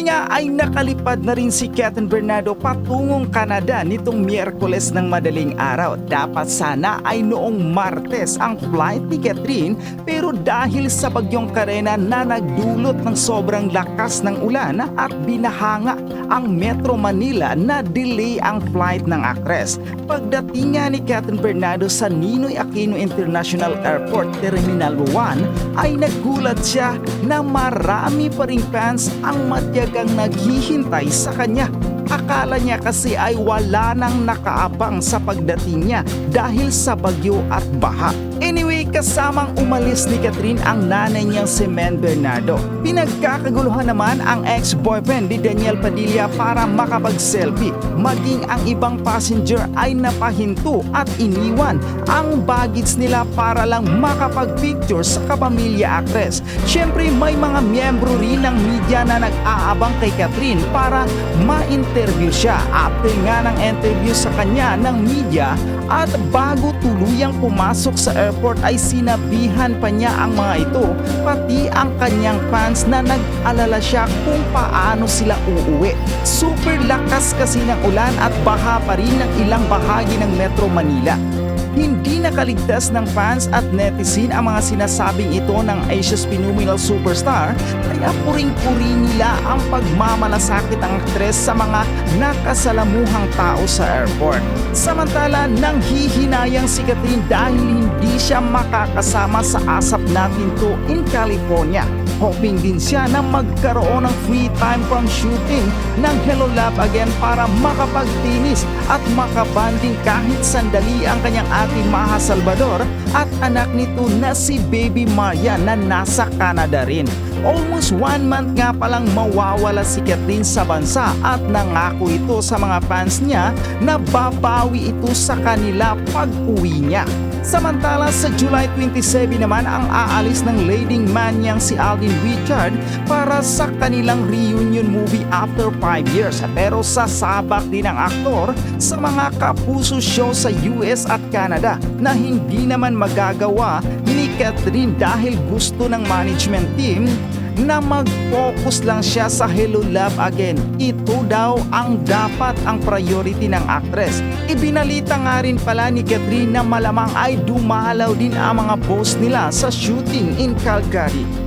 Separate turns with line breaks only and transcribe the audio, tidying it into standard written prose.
Ngayon nga ay nakalipad na rin si Kathryn Bernardo patungong Canada nitong Miyerkules ng madaling araw. Dapat sana ay noong Martes ang flight ni Kathryn, pero dahil sa bagyong Karena na nagdulot ng sobrang lakas ng ulan at binahanga ang Metro Manila, na delay ang flight ng aktres. Pagdating nga ni Kathryn Bernardo sa Ninoy Aquino International Airport Terminal 1 ay nagulat siya na marami pa ring fans ang matyagang naghihintay sa kanya. Akala niya kasi ay wala nang nakaabang sa pagdating niya dahil sa bagyo at baha. Anyway, kasamang umalis ni Kathryn ang nanay niyang si Men Bernardo. Pinagkakaguluhan naman ang ex-boyfriend ni Daniel Padilla para makapag-selfie. Maging ang ibang passenger ay napahinto at iniwan ang baggage nila para lang makapag-picture sa kapamilya actress. Siyempre may mga miyembro rin ng media na nag-aabang kay Kathryn para ma-interview siya. After nga ng interview sa kanya ng media at bago tuluyang pumasok sa airport ay sinabihan pa niya ang mga ito, pati ang kanyang fans, na nag-alala siya kung paano sila uuwi. Super lakas kasi ng ulan at baha pa rin ng ilang bahagi ng Metro Manila. Hindi nakaligtas ng fans at netizen ang mga sinasabing ito ng Asia's phenomenal superstar, kaya puring-puri nila ang pagmamalasakit ng aktres sa mga nakasalamuhang tao sa airport. Samantala, nanghihinayang si Kathryn dahil hindi siya makakasama sa ASAP Natin 2 in California. Hoping din siya na magkaroon ng free time from shooting ng Hello Love Again para makapagtinis at makabanding kahit sandali ang kanyang ate Maha Salvador at anak nito na si Baby Maria na nasa Canada rin. Almost 1 month nga palang mawawala si Kathryn sa bansa at nangako ito sa mga fans niya na babawi ito sa kanila pag-uwi niya. Samantala sa July 27 naman ang aalis ng leading man niyang si Alden Richard para sa kanilang reunion movie after 5 years. Pero sasabak din ang aktor sa mga kapuso show sa US at Canada na hindi naman magagawa ni Kathryn dahil gusto ng management team na mag-focus lang siya sa Hello Love Again. Ito daw ang dapat ang priority ng actress. Ibinalita nga rin pala ni Kathryn na malamang ay dumalaw din ang mga boss nila sa shooting in Calgary.